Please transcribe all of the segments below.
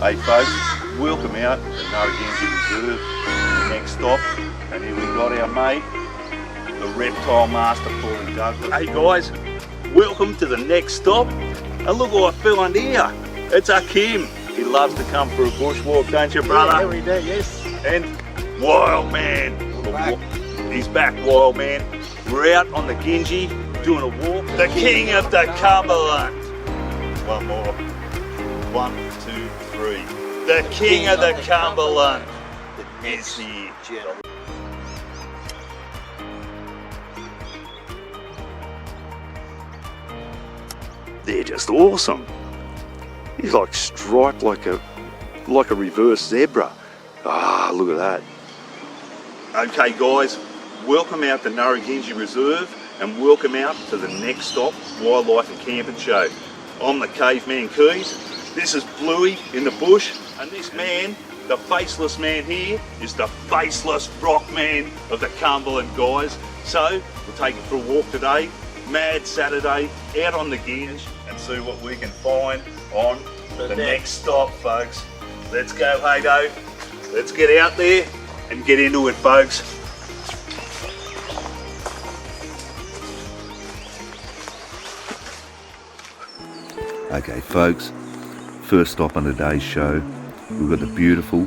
Hey folks, welcome out to Narragansett Reserve, the next stop, and here we've got our mate, the reptile master Paulie Douglas. Hey guys, welcome to the next stop, and look what I found here. It's a Kim. He loves to come for a bushwalk, don't you, brother? Yeah, every day, yes. And Wild Man. He's back, Wild Man. We're out on the Genji doing a walk. The king of the Cumberland. One more. 1, 2, 3. The king of the Cumberland is here. They're just awesome. He's like striped like a reverse zebra. Ah, look at that. Okay guys, welcome out to Narragansett Reserve and welcome out to the next stop, Wildlife and Camping Show. I'm the Caveman Keys. This is Bluey in the bush, and this man, the faceless man here, is the faceless rock man of the Cumberland, guys. So, we'll take it for a walk today, mad Saturday, out on the Genji, and see what we can find on the next stop, folks. Let's go, hey-do. Let's get out there and get into it, folks. Okay, folks. First stop on today's show, we've got the beautiful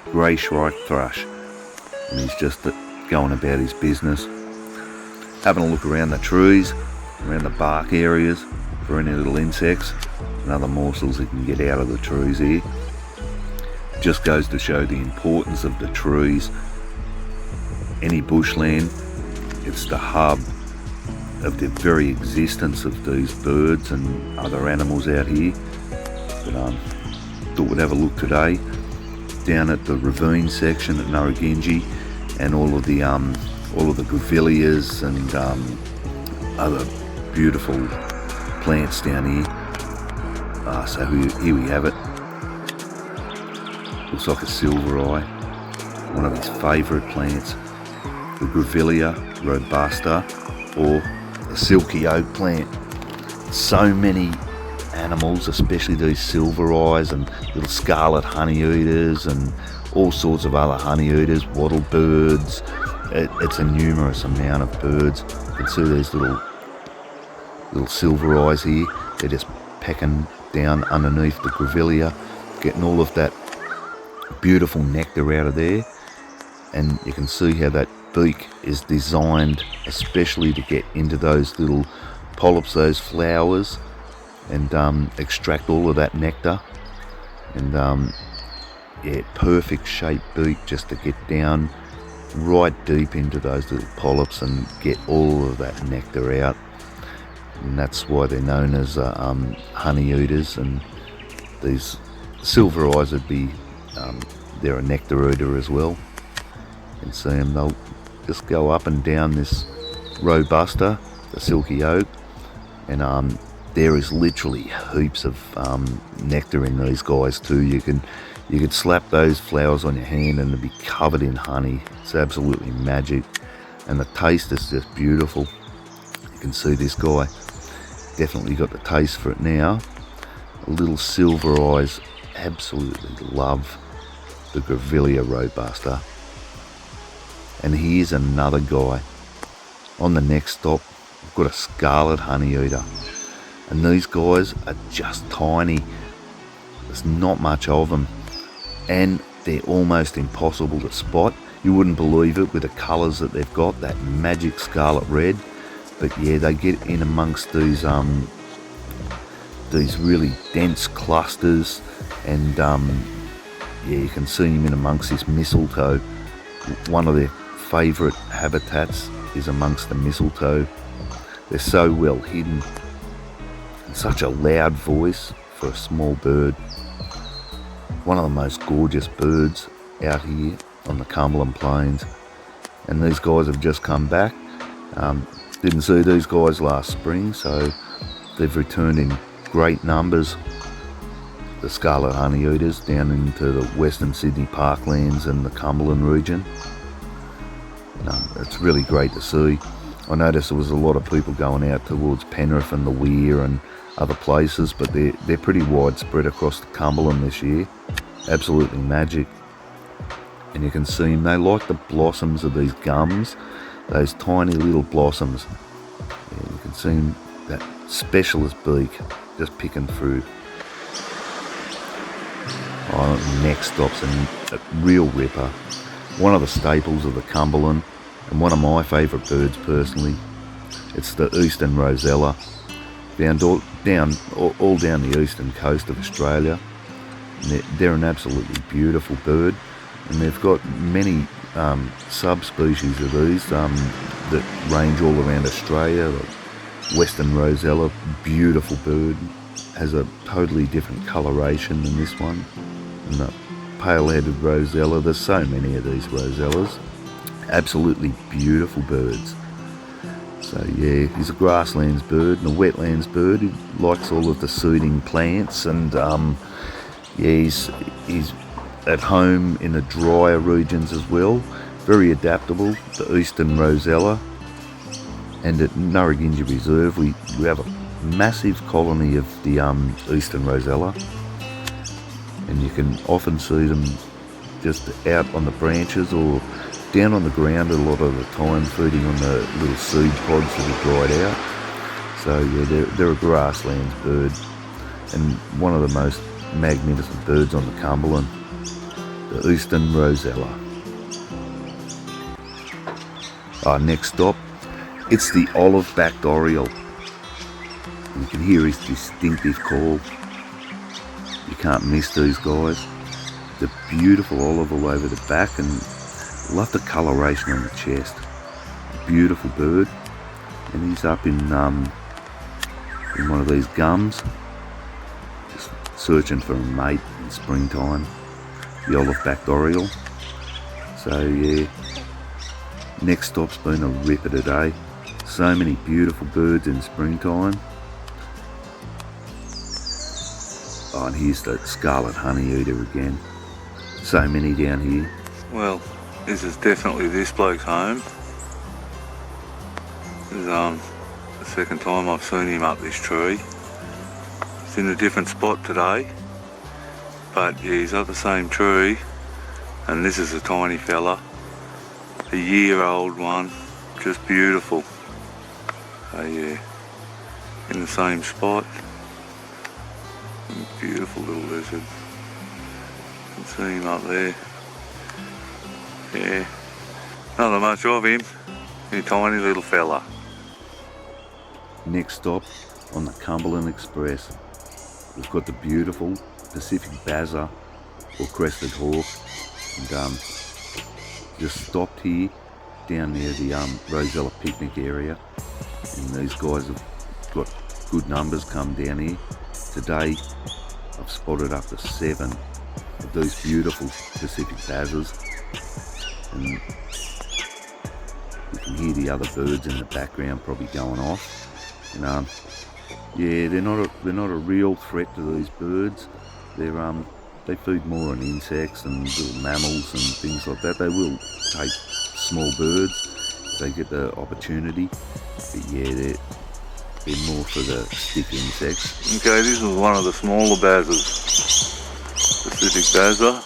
grey shrike thrush, and he's just going about his business, having a look around the trees, around the bark areas for any little insects and other morsels he can get out of the trees here. Just goes to show the importance of the trees. Any bushland, it's the hub of the very existence of these birds and other animals out here. But thought we'd have a look today down at the ravine section at Narragansett, and all of the grevilleas and other beautiful plants down here. So here we have it. Looks like a silver eye, one of his favourite plants, the Grevillea robusta, or the silky oak plant. So many animals, especially these silver eyes and little scarlet honey eaters and all sorts of other honey eaters, wattle birds. It's a numerous amount of birds. You can see these little silver eyes here. They're just pecking down underneath the Grevillea, getting all of that beautiful nectar out of there. And you can see how that beak is designed especially to get into those little polyps, those flowers, and extract all of that nectar. And yeah, perfect shaped beak just to get down right deep into those little polyps and get all of that nectar out. And that's why they're known as honey eaters. And these silver eyes would be they're a nectar eater as well. You can see them, they'll just go up and down this robusta, the silky oak, and there is literally heaps of nectar in these guys too. You could slap those flowers on your hand and it'd be covered in honey. It's absolutely magic, and the taste is just beautiful. You can see this guy definitely got the taste for it now. Little silver eyes absolutely love the Grevillea robusta. And here's another guy. On the next stop, we've got a scarlet honey eater. And these guys are just tiny. There's not much of them. And they're almost impossible to spot. You wouldn't believe it with the colours that they've got, that magic scarlet red. But yeah, they get in amongst these really dense clusters, and yeah, you can see them in amongst this mistletoe. One of their favourite habitats is amongst the mistletoe. They're so well hidden, and such a loud voice for a small bird. One of the most gorgeous birds out here on the Cumberland Plains. And these guys have just come back. Didn't see these guys last spring, so they've returned in great numbers. The scarlet honey eaters down into the Western Sydney parklands and the Cumberland region. It's really great to see. I noticed there was a lot of people going out towards Penrith and the Weir and other places, but they're pretty widespread across the Cumberland this year. Absolutely magic. And you can see them, they like the blossoms of these gums, those tiny little blossoms. Yeah, you can see them, that specialist beak just picking through. Oh, next stop's a real ripper. One of the staples of the Cumberland, and one of my favourite birds personally. It's the eastern rosella, all down the eastern coast of Australia. And they're an absolutely beautiful bird, and they've got many subspecies of these that range all around Australia. Like western rosella, beautiful bird, has a totally different coloration than this one. And the pale-headed rosella, there's so many of these rosellas. Absolutely beautiful birds. So yeah, he's a grasslands bird and a wetlands bird. He likes all of the seeding plants, and yeah, he's at home in the drier regions as well. Very adaptable, the eastern rosella. And at Narragansett Reserve we have a massive colony of the eastern rosella, and you can often see them just out on the branches or down on the ground a lot of the time, feeding on the little seed pods that are dried out. So yeah, they're a grasslands bird, and one of the most magnificent birds on the Cumberland, the eastern rosella. Our next stop, it's the olive-backed oriole. You can hear his distinctive call. You can't miss these guys. The beautiful olive all over the back, and love the coloration on the chest. Beautiful bird, and he's up in one of these gums, just searching for a mate in springtime. The olive-backed oriole. So yeah, next stop's been a ripper today. So many beautiful birds in springtime. Oh, and here's the scarlet honeyeater again. So many down here. Well, this is definitely this bloke's home. This is the second time I've seen him up this tree. It's in a different spot today, but yeah, he's up the same tree, and this is a tiny fella, a year-old one, just beautiful. So yeah, in the same spot. Beautiful little lizard. You can see him up there. Yeah, not much of him. A tiny little fella. Next stop on the Cumberland Express, we've got the beautiful Pacific Bazza or crested hawk, and just stopped here down near the Rosella picnic area, and these guys have got good numbers come down here. Today I've spotted up to 7 of these beautiful Pacific Bazzas, and you can hear the other birds in the background probably going off. And yeah, they're not a real threat to these birds. They feed more on insects and little mammals and things like that. They will take small birds if they get the opportunity, but yeah, they're more for the stick insects. Okay, this is one of the smaller bazzas. Pacific Bazza.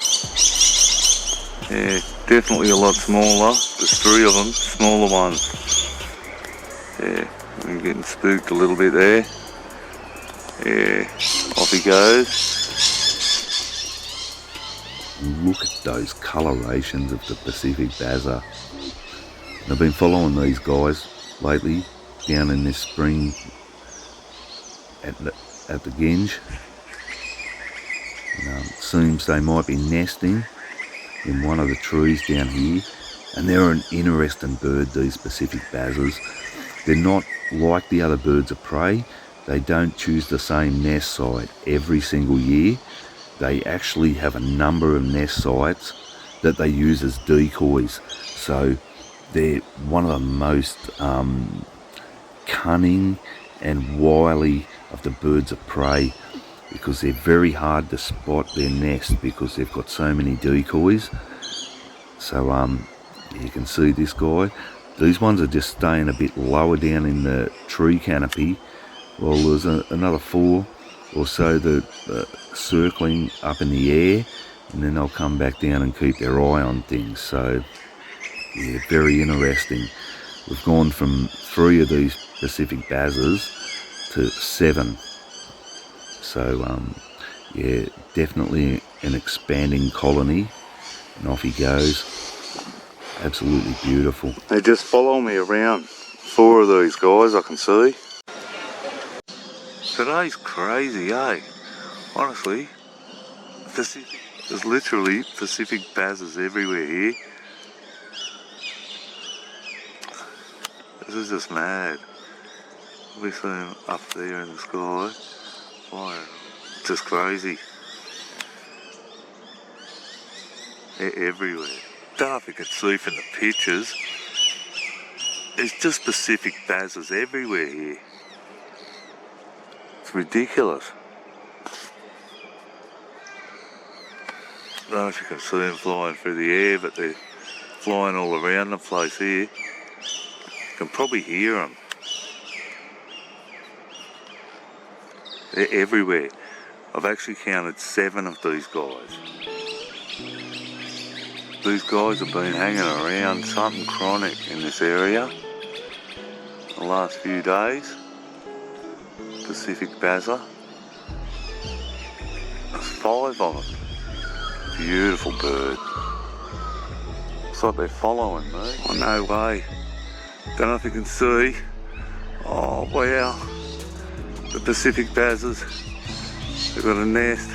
Yeah, definitely a lot smaller. There's 3 of them, smaller ones. Yeah, I'm getting spooked a little bit there. Yeah, off he goes. Look at those colorations of the Pacific Bazza. I've been following these guys lately down in this spring at the Ginge. And, seems they might be nesting in one of the trees down here, and they're an interesting bird, these Pacific Bazzas. They're not like the other birds of prey. They don't choose the same nest site every single year. They actually have a number of nest sites that they use as decoys. So they're one of the most cunning and wily of the birds of prey, because they're very hard to spot their nest because they've got so many decoys. So you can see this guy. These ones are just staying a bit lower down in the tree canopy, while there's another 4 or so that circling up in the air, and then they'll come back down and keep their eye on things. So yeah, very interesting. We've gone from 3 of these Pacific bazzers to 7. So yeah, definitely an expanding colony, and off he goes. Absolutely beautiful. They just follow me around. 4 of these guys I can see. Today's crazy, eh? Honestly, there's literally Pacific bazzers everywhere here. This is just mad. We see them up there in the sky. Flying. Just crazy. They're everywhere. Don't know if you can see from the pictures. There's just Pacific bazzers everywhere here. It's ridiculous. Don't know if you can see them flying through the air, but they're flying all around the place here. You can probably hear them. They're everywhere. I've actually counted 7 of these guys. These guys have been hanging around something chronic in this area the last few days. Pacific bazzer. There's 5 of them. Beautiful bird. Looks like they're following me. Oh, no way. Don't know if you can see. Oh, wow. The Pacific bazzers. They've got a nest.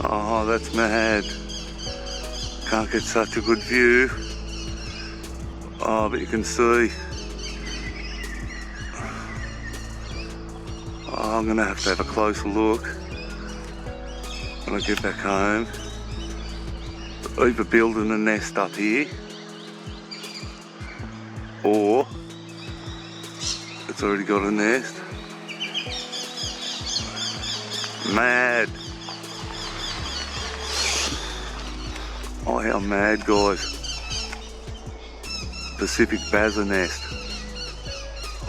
Oh, that's mad. Can't get such a good view. Oh, but you can see. Oh, I'm gonna have to have a closer look when I get back home. Either building a nest up here, or it's already got a nest. Mad. Oh, how mad, guys. Pacific bazzer nest.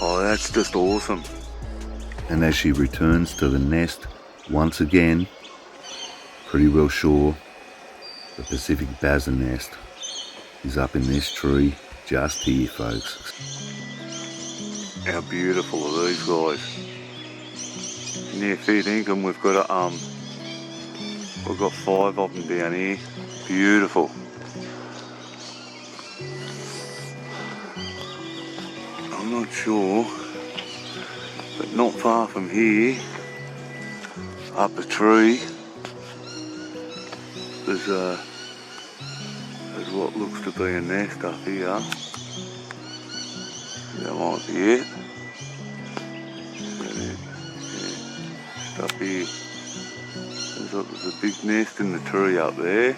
Oh, that's just awesome. And as she returns to the nest once again, pretty well sure the Pacific bazzer nest is up in this tree just here, folks. How beautiful are these guys? Near Fair Dinkum, we've got 5 of them down here. Beautiful. I'm not sure, but not far from here, up the tree, there's what looks to be a nest up here. That might be it. Up here. There's a big nest in the tree up there.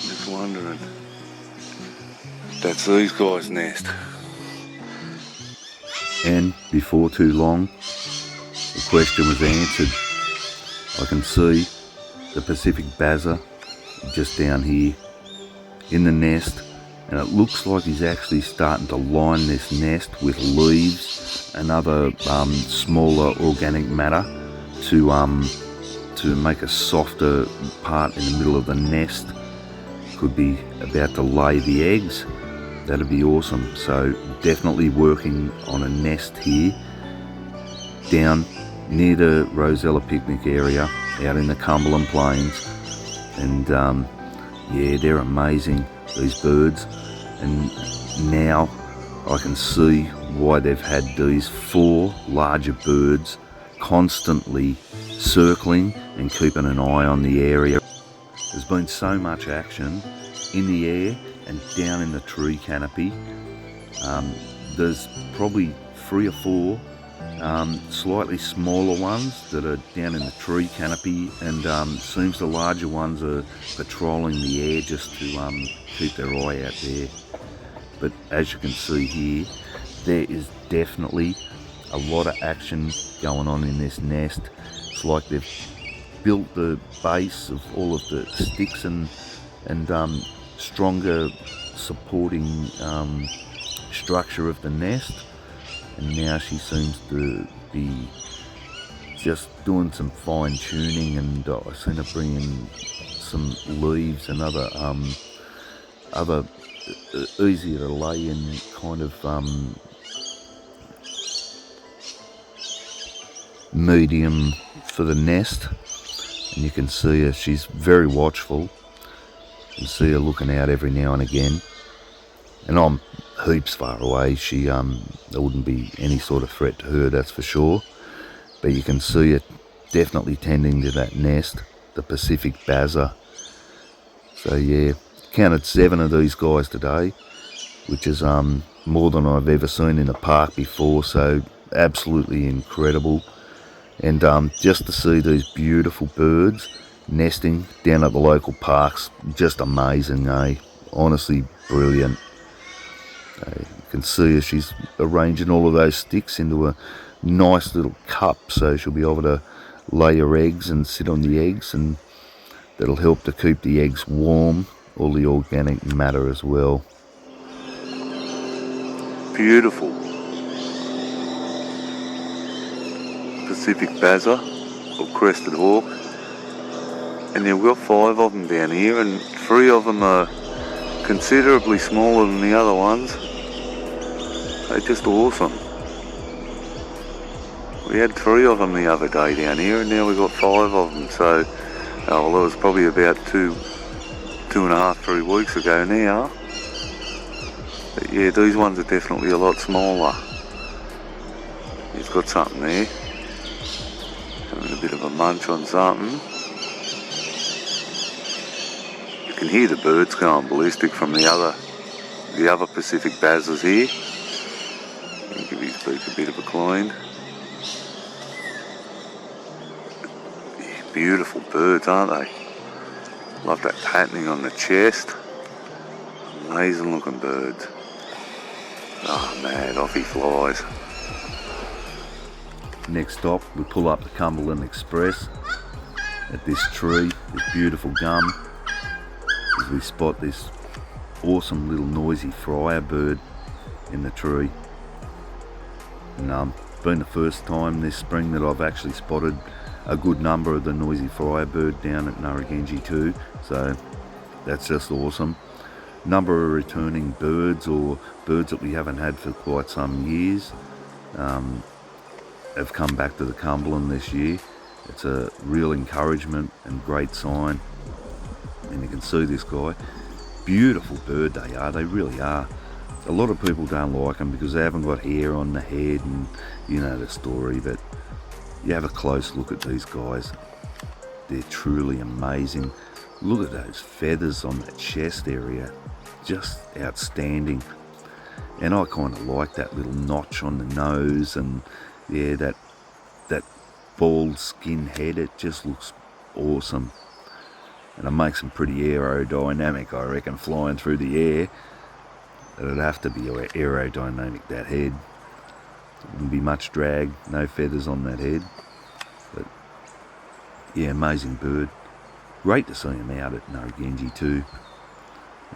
Just wondering if that's these guys' nest. And before too long, the question was answered. I can see the Pacific bazzer just down here in the nest, and it looks like he's actually starting to line this nest with leaves and other smaller organic matter to make a softer part in the middle of the nest. Could be about to lay the eggs. That'd be awesome. So definitely working on a nest here down near the Rosella picnic area out in the Cumberland Plains. And yeah, they're amazing, these birds. And now I can see why they've had these 4 larger birds constantly circling and keeping an eye on the area. There's been so much action in the air and down in the tree canopy. There's probably 3 or 4 slightly smaller ones that are down in the tree canopy, and seems the larger ones are patrolling the air just to keep their eye out there. But as you can see here, there is definitely a lot of action going on in this nest. It's like they've built the base of all of the sticks and stronger supporting structure of the nest, and now she seems to be just doing some fine tuning, and I've seen her bring in some leaves and other easier to lay in kind of medium for the nest. And you can see her, she's very watchful. You can see her looking out every now and again, and I'm heaps far away. She there wouldn't be any sort of threat to her, that's for sure, but you can see her definitely tending to that nest, the Pacific Bazza. So yeah, counted 7 of these guys today, which is more than I've ever seen in a park before, so absolutely incredible. And just to see these beautiful birds nesting down at the local parks, just amazing, eh? Honestly brilliant. You can see her, she's arranging all of those sticks into a nice little cup, so she'll be able to lay her eggs and sit on the eggs, and that'll help to keep the eggs warm, all the organic matter as well. Beautiful Pacific Bazza or crested hawk, and you've got 5 of them down here, and 3 of them are considerably smaller than the other ones. They're just awesome. We had 3 of them the other day down here, and now we've got 5 of them. So, well, it was probably about 2.5, 3 weeks ago now. But yeah, these ones are definitely a lot smaller. He's got something there. Having a bit of a munch on something. You can hear the birds going ballistic from the other Pacific Bazzas here. Give his beak a bit of a clean. Yeah, beautiful birds, aren't they? Love that patterning on the chest. Amazing looking birds. Oh man, off he flies. Next stop, we pull up the Cumberland Express at this tree, this beautiful gum, as we spot this awesome little noisy fryer bird in the tree. And been the first time this spring that I've actually spotted a good number of the noisy fryer bird down at Narragansett too, so that's just awesome. Number of returning birds, or birds that we haven't had for quite some years, have come back to the Cumberland this year. It's a real encouragement and great sign. And you can see this guy, beautiful bird they are, they really are. A lot of people don't like them because they haven't got hair on the head, and you know the story, but you have a close look at these guys, they're truly amazing. Look at those feathers on the chest area, just outstanding. And I kind of like that little notch on the nose, and yeah, that bald skin head, it just looks awesome. And it makes them pretty aerodynamic, I reckon, flying through the air. It'd have to be aerodynamic, that head. There wouldn't be much drag, no feathers on that head. But yeah, amazing bird. Great to see him out at Narragansett too.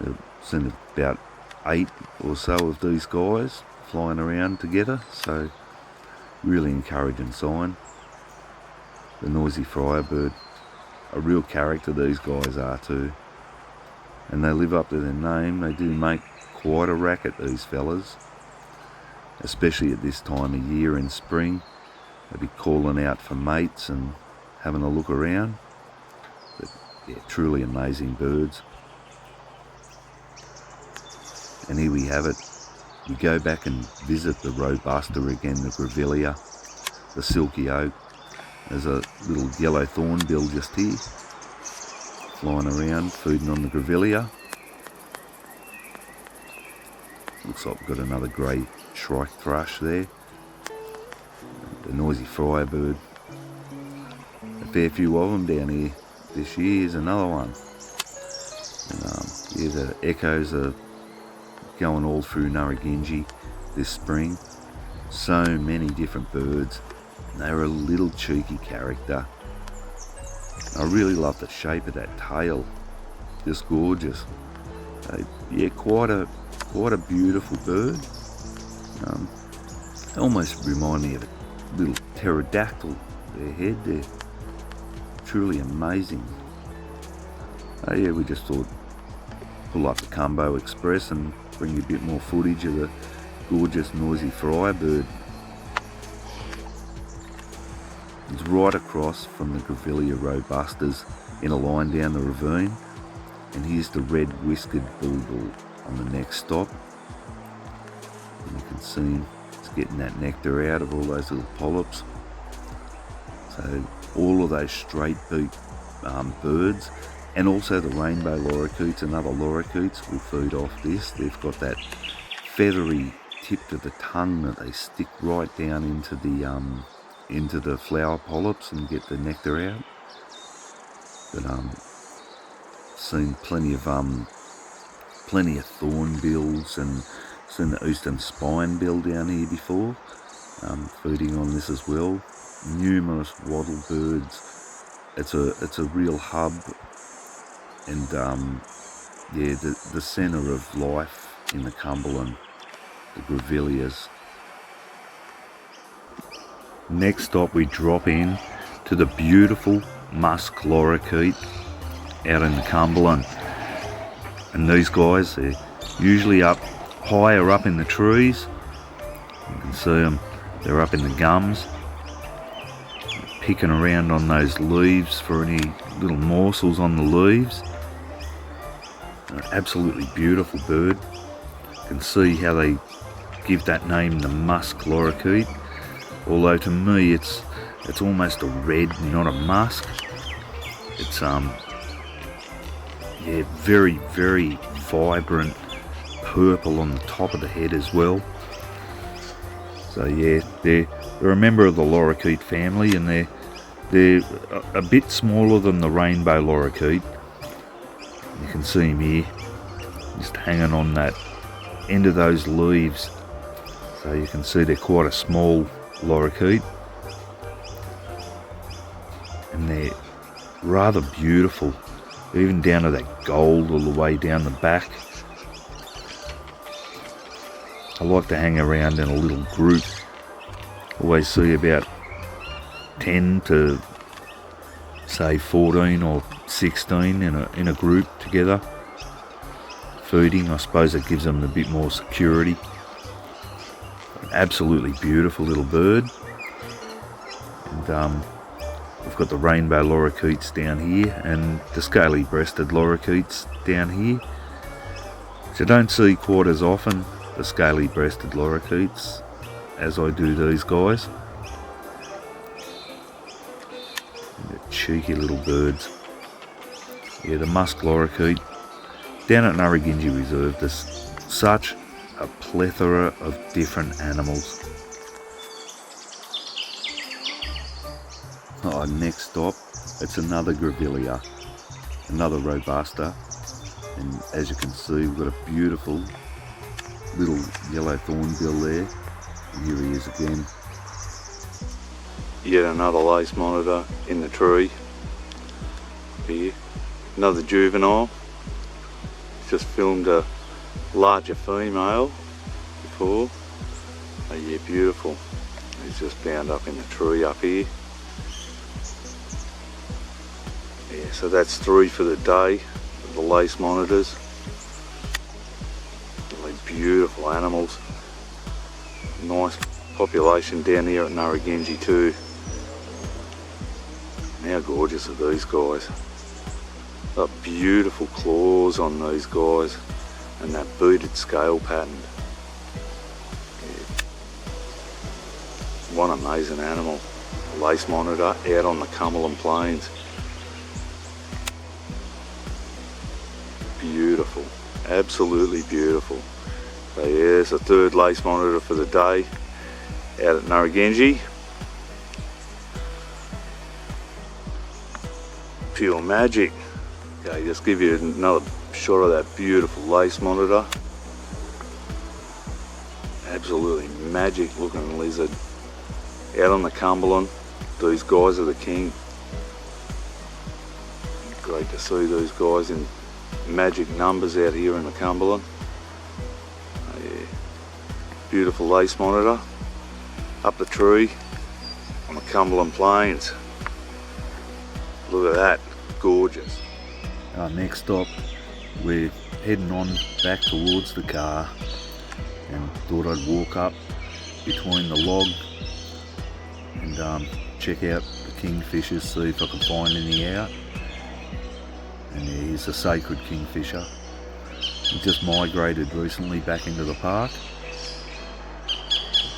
I've seen about 8 or so of these guys flying around together, so really encouraging sign. The noisy fryer bird, a real character these guys are too. And they live up to their name. They do make quite a racket, these fellas, especially at this time of year in spring. They'll be calling out for mates and having a look around. But yeah, truly amazing birds. And here we have it. We go back and visit the robusta again, the grevillea, the silky oak. There's a little yellow thornbill just here, flying around, feeding on the grevillea. Looks like we've got another grey shrike thrush there. The noisy fryer bird. A fair few of them down here this year. Here's another one. And yeah, the echoes are going all through Narragansett this spring. So many different birds. They're a little cheeky character. I really love the shape of that tail. Just gorgeous. Yeah, quite a beautiful bird. They almost remind me of a little pterodactyl. Their head, they're truly amazing. Oh yeah, we just thought pull up the Cumbo Express and bring you a bit more footage of the gorgeous noisy firebird. It's right across from the Grevillea robustas in a line down the ravine, and here's the red whiskered bulbul on the next stop. And you can see him, it's getting that nectar out of all those little polyps. So all of those straight beak birds, and also the rainbow lorikeets and other lorikeets will feed off this. They've got that feathery tip to the tongue that they stick right down into the flower polyps and get the nectar out. But seen plenty of thornbills and seen the eastern spinebill down here before, feeding on this as well. Numerous wattle birds. It's a real hub, and yeah, the centre of life in the Cumberland, the Grevilleas. Next stop, we drop in to the beautiful musk lorikeet out in the Cumberland, and these guys, they're usually up higher up in the trees. You can see them, they're up in the gums, picking around on those leaves for any little morsels on the leaves. An absolutely beautiful bird. You can see how they give that name, the musk lorikeet. Although to me it's almost a red, not a musk. It's yeah, very, very vibrant purple on the top of the head as well. So yeah, they're a member of the lorikeet family, and they're a bit smaller than the rainbow lorikeet. You can see him here, just hanging on that end of those leaves. So you can see they're quite a small lorikeet, and they're rather beautiful, even down to that gold all the way down the back. I like to hang around in a little group. Always see about 10 to say 14 or 16 in a group together feeding. I suppose it gives them a bit more security. Absolutely beautiful little bird. And we've got the rainbow lorikeets down here and the scaly breasted lorikeets down here, which I don't see quite as often, the scaly breasted lorikeets, as I do these guys. They're cheeky little birds. Yeah, the musk lorikeet down at Narragansett Reserve, there's such a plethora of different animals. Our next stop, it's another Grevillea, another robusta, and as you can see, we've got a beautiful little yellow thornbill there. And here he is again. Yet another lace monitor in the tree. Here, another juvenile. Just filmed a larger female before. Oh yeah, beautiful. He's just bound up in the tree up here. Yeah, so that's 3 for the day, the lace monitors. Really beautiful animals. Nice population down here at Narragansett too. And how gorgeous are these guys. Got beautiful claws on these guys and that beaded scale pattern. Yeah. One amazing animal. A lace monitor out on the Cumberland Plains. Beautiful, absolutely beautiful. So yeah, there's a 3rd lace monitor for the day out at Narragansett. Pure magic. Okay, just give you another shot of that beautiful lace monitor. Absolutely magic looking lizard. Out on the Cumberland, these guys are the king. Great to see these guys in magic numbers out here in the Cumberland. Oh, yeah. Beautiful lace monitor up the tree on the Cumberland Plains. Look at that, gorgeous. Next stop, we're heading on back towards the car, and thought I'd walk up between the log and check out the kingfishers, see if I can find any out. And here's a sacred kingfisher. He just migrated recently back into the park.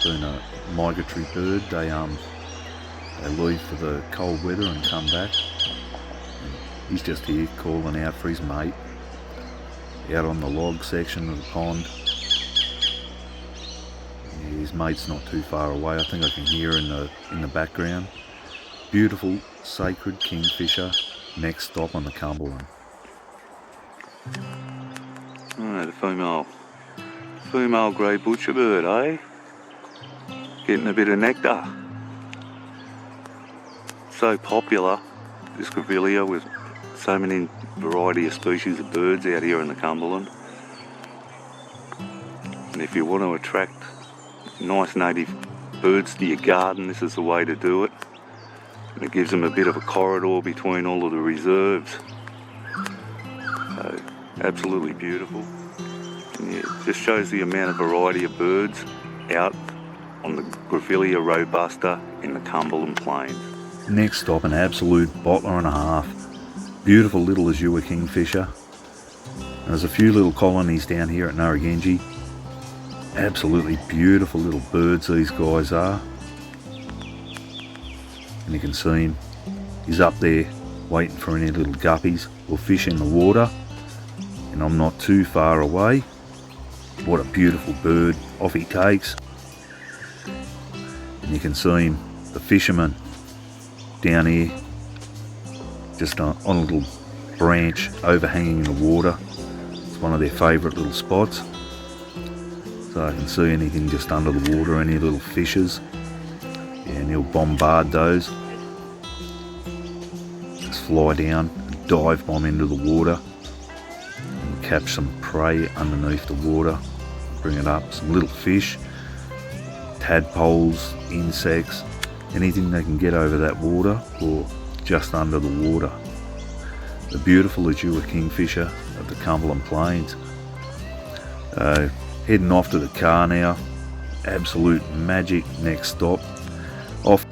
Been a migratory bird. They leave for the cold weather and come back. And he's just here calling out for his mate out on the log section of the pond. Yeah, his mate's not too far away. I think I can hear in the background. Beautiful sacred kingfisher. Next stop on the Cumberland. Oh, the female grey butcherbird, eh? Getting a bit of nectar. So popular, this grevillea, with so many variety of species of birds out here in the Cumberland. And if you want to attract nice native birds to your garden, this is the way to do it. And it gives them a bit of a corridor between all of the reserves. So, absolutely beautiful. And yeah, it just shows the amount of variety of birds out on the Grevillea robusta in the Cumberland Plains. Next stop, an absolute bottler and a half. Beautiful little azure kingfisher. There's a few little colonies down here at Narragansett. Absolutely beautiful little birds these guys are. And you can see him. He's up there waiting for any little guppies or fish in the water. And I'm not too far away. What a beautiful bird. Off he takes. And you can see him, the fisherman, down here, just on a little branch overhanging the water. It's one of their favourite little spots. So I can see anything just under the water, any little fishes. Yeah, and he'll bombard those. Just fly down and dive bomb into the water and catch some prey underneath the water. Bring it up, some little fish, tadpoles, insects, anything they can get over that water or just under the water. The beautiful azure kingfisher of the Cumberland Plains. Heading off to the car now. Absolute magic. Next stop. Off.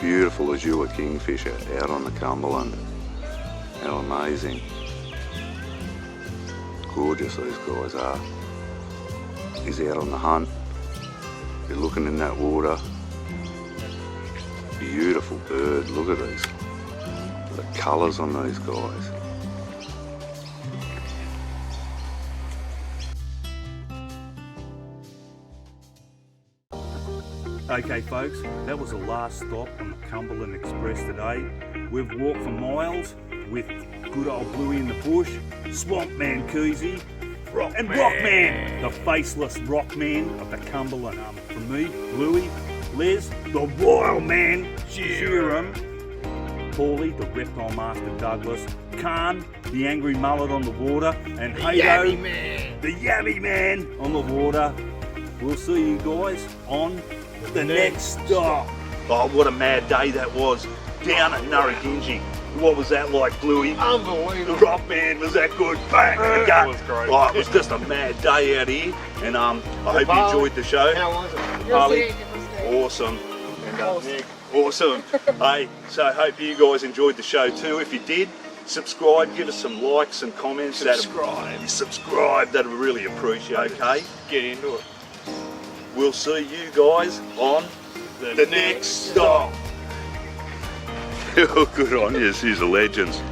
Beautiful azure kingfisher out on the Cumberland. How amazing. Gorgeous these guys are. He's out on the hunt. You're looking in that water. Beautiful bird. Look at these. The colours on these guys. Okay folks, that was the last stop on the Cumberland Express today. We've walked for miles with good old Bluey in the bush, Swamp Man Keezy, and Rockman, the faceless Rockman of the Cumberland. From me, Bluey, Les, the Royal Man, Sheeran, Paulie, the Reptile Master Douglas, Khan, the Angry Mullet on the water, and Hato, the Yabby Man on the water. We'll see you guys on the next stop. Oh, what a mad day that was down at Narragansett. What was that like, Bluey? Unbelievable. The Rockman, was that good? Bang! That was great. Oh, it was just a mad day out here, and I hope you enjoyed the show. How was it? Harley, awesome. And Nick, awesome. Hey, so I hope you guys enjoyed the show too. If you did, subscribe, give us some likes and comments. Subscribe, that'd be really appreciate. Okay? Get into it. We'll see you guys on the next stop. Good on you, you're legends.